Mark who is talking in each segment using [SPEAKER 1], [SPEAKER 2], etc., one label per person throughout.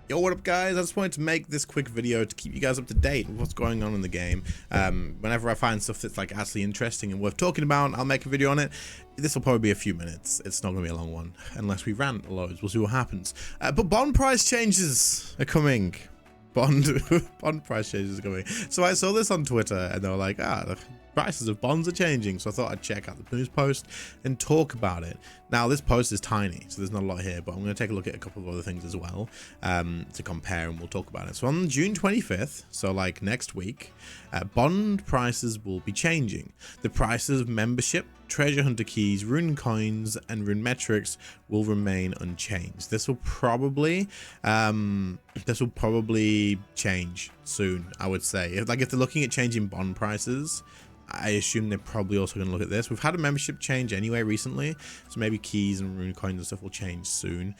[SPEAKER 1] Yo, what up guys? I just wanted to make this quick video to keep you guys up to date with what's going on in the game. Whenever I find stuff that's like actually interesting and worth talking about, I'll make a video on it. This will probably be a few minutes. It's not going to be a long one unless we rant loads. We'll see what happens. But bond price changes are coming. Bond price changes are coming. So I saw this on Twitter and they were like, the prices of bonds are changing. So I thought I'd check out the news post and talk about it. Now this post is tiny, so there's not a lot here, but I'm going to take a look at a couple of other things as well to compare, and we'll talk about it. So on June 25th, so like next week, bond prices will be changing. The prices of membership, treasure hunter keys, rune coins, and rune metrics will remain unchanged. This will probably change soon, I would say. If they're looking at changing bond prices, I assume they're probably also going to look at this. We've had a membership change anyway recently, so maybe keys and rune coins and stuff will change soon.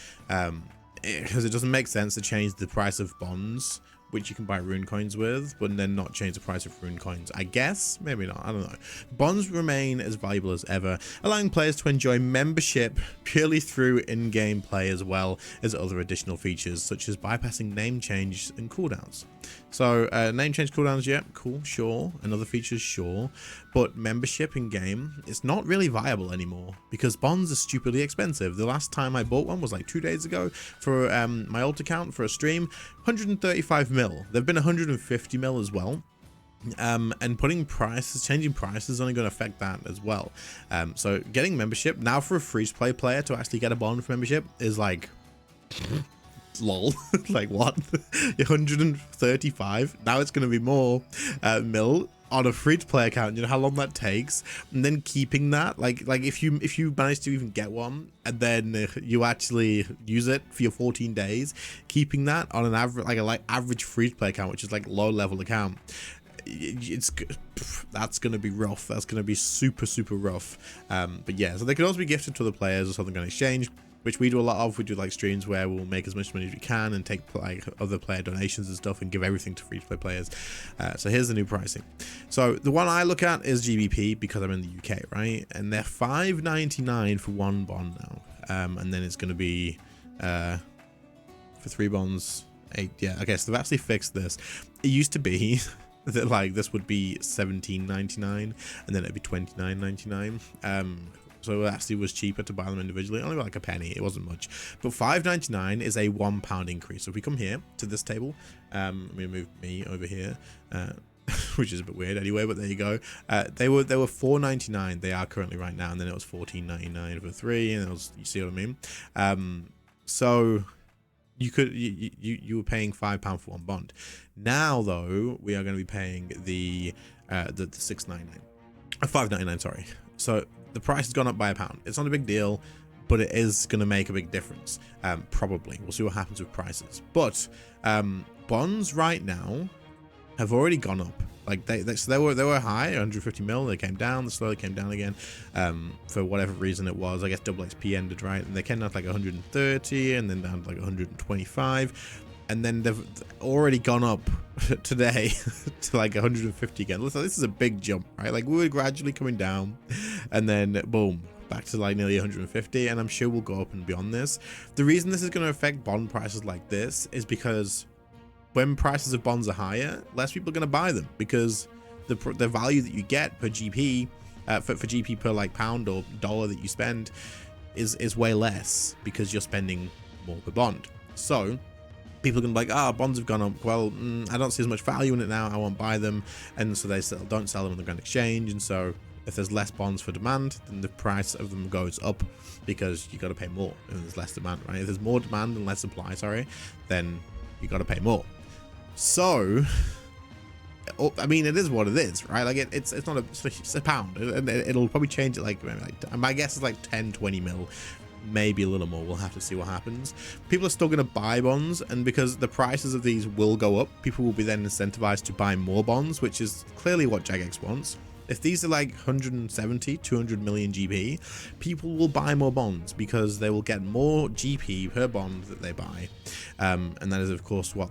[SPEAKER 1] Because it doesn't make sense to change the price of bonds, which you can buy rune coins with, but then not change the price of rune coins. I guess, maybe not, I don't know. Bonds remain as valuable as ever, allowing players to enjoy membership purely through in-game play, as well as other additional features such as bypassing name change and cooldowns. So name change cooldowns, yeah, cool, sure, and other features, sure, but membership in game is not really viable anymore because bonds are stupidly expensive. The last time I bought one was like 2 days ago for my alt account for a stream, 135 mil. There've been 150 mil as well. And changing prices is only going to affect that as well. So getting membership now for a free-to-play player to actually get a bond for membership is like lol. Like what? 135. Now it's going to be more mil on a free-to-play account. You know how long that takes, and then keeping that, like if you manage to even get one and then you actually use it for your 14 days, keeping that on an average, average free-to-play account, which is like low-level account, that's gonna be rough. That's gonna be super rough. But yeah, so they could also be gifted to the players or something on exchange, which we do a lot of. We do like streams where we'll make as much money as we can and take like other player donations and stuff and give everything to free-to-play players. So here's the new pricing. So the one I look at is GBP because I'm in the UK, right? And they're $5.99 for one bond now. And then it's going to be for 3 bonds, 8. Yeah, okay, so they've actually fixed this. It used to be that like this would be $17.99 and then it'd be $29.99. So it actually was cheaper to buy them individually, only like a penny. It wasn't much, but $5.99 is a £1 increase. So if we come here to this table, let me move me over here, which is a bit weird anyway, but there you go. They were $4.99. They are currently right now, and then it was $14.99 for 3, and it was, you see what I mean? So you were paying £5 for one bond. Now though, we are going to be paying the $6.99, $5.99, sorry. So the price has gone up by £1. It's not a big deal, but it is going to make a big difference. Probably. We'll see what happens with prices. But bonds right now have already gone up. Like they were high, 150 mil. They came down. They slowly came down again. For whatever reason it was. I guess double XP ended, right? And they came down to like 130, and then down to like 125. And then they've already gone up today to like 150 again. Listen, this is a big jump, right? Like we were gradually coming down, and then boom, back to like nearly 150, and I'm sure we'll go up and beyond this. The reason this is going to affect bond prices like this is because when prices of bonds are higher, less people are going to buy them, because the value that you get per GP, for GP per like pound or dollar that you spend is way less because you're spending more per bond. So people are going to be like, bonds have gone up. Well, I don't see as much value in it now. I won't buy them. And so they don't sell them on the Grand Exchange. And so if there's less bonds for demand, then the price of them goes up because you got to pay more and there's less demand, right? If there's more demand and less supply, then you got to pay more. So, I mean, it is what it is, right? Like it's not it's a pound, and it'll probably change it. Like my guess is like 10-20 mil. Maybe a little more. We'll have to see what happens. People are still going to buy bonds, and because the prices of these will go up, people will be then incentivized to buy more bonds, which is clearly what Jagex wants. If these are like 170, 200 million GP, people will buy more bonds because they will get more GP per bond that they buy. And that is, of course, what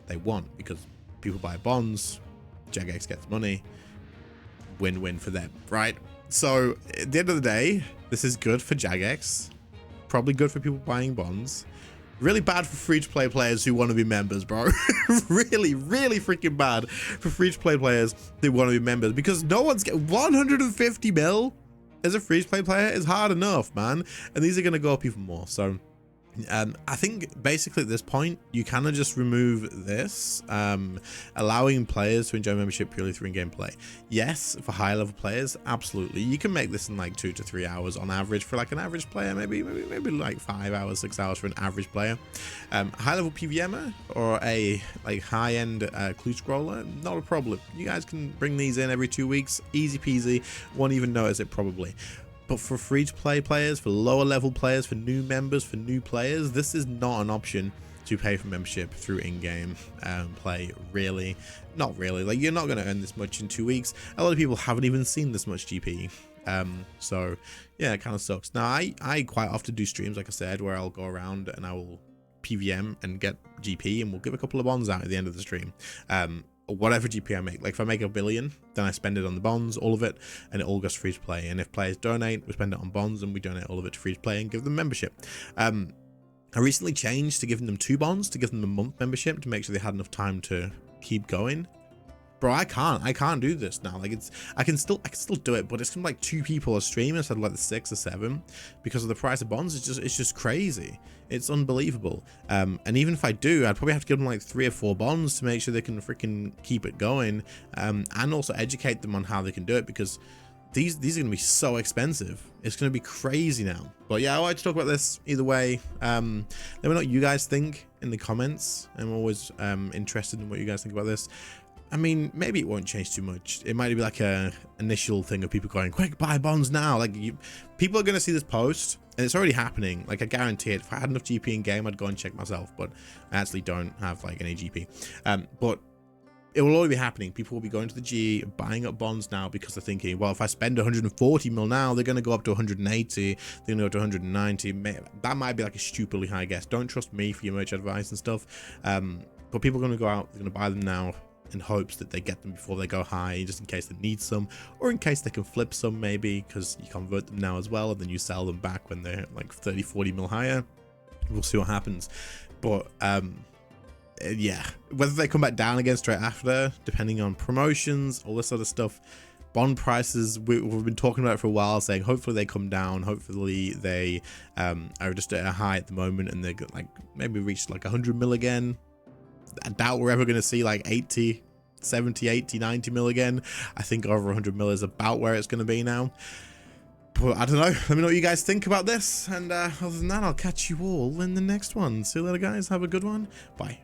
[SPEAKER 1] they want, because people buy bonds, Jagex gets money, win-win for them, right? So at the end of the day, this is good for Jagex. Probably good for people buying bonds, Really bad for free-to-play players who want to be members, bro. Really, really freaking bad for free-to-play players who want to be members, because no one's getting 150 mil as a free-to-play player is hard enough, man. And these are going to go up even more. So I think basically at this point, you kind of just remove this, allowing players to enjoy membership purely through in-game play. Yes, for high level players, absolutely. You can make this in like 2 to 3 hours on average for like an average player, maybe like 5 hours, 6 hours for an average player. High level PVMer or a like high-end clue scroller, not a problem. You guys can bring these in every 2 weeks, easy peasy, won't even notice it probably. But for free-to-play players, for lower-level players, for new members, for new players, this is not an option to pay for membership through in-game play, really. Not really. Like, you're not going to earn this much in 2 weeks. A lot of people haven't even seen this much GP. So, yeah, it kind of sucks. Now, I quite often do streams, like I said, where I'll go around and I will PVM and get GP, and we'll give a couple of bonds out at the end of the stream. Whatever GP I make. Like if I make $1 billion, then I spend it on the bonds, all of it, and it all goes free to play. And if players donate, we spend it on bonds, and we donate all of it to free to play and give them membership. I recently changed to giving them 2 bonds to give them a month membership to make sure they had enough time to keep going. Bro, I can't do this now. Like I can still do it, but it's gonna be like 2 people a stream instead of like the 6 or 7 because of the price of bonds. It's just crazy. It's unbelievable. And even if I do, I'd probably have to give them like 3 or 4 bonds to make sure they can freaking keep it going, and also educate them on how they can do it, because these are gonna be so expensive. It's gonna be crazy now. But yeah, I wanted to talk about this either way. Let me know what you guys think in the comments. I'm always interested in what you guys think about this. I mean, maybe it won't change too much. It might be like a initial thing of people going, quick, buy bonds now. Like people are going to see this post, and it's already happening. Like I guarantee it. If I had enough GP in game, I'd go and check myself, but I actually don't have like any GP. But it will already be happening. People will be going to the G, buying up bonds now because they're thinking, well, if I spend 140 mil now, they're going to go up to 180. They're going to go to 190. That might be like a stupidly high guess. Don't trust me for your merch advice and stuff. But people are going to go out, they're going to buy them now in hopes that they get them before they go high, just in case they need some, or in case they can flip some, maybe because you convert them now as well, and then you sell them back when they're like 30-40 mil higher. We'll see what happens. But yeah, whether they come back down again straight after, depending on promotions, all this sort of stuff. Bond prices, we've been talking about it for a while, saying hopefully they come down, hopefully they are just at a high at the moment, and they're like maybe reach like 100 mil again. I doubt we're ever going to see like 80, 70, 80, 90 mil again. I think over 100 mil is about where it's going to be now. But I don't know. Let me know what you guys think about this. And other than that, I'll catch you all in the next one. See you later, guys. Have a good one. Bye.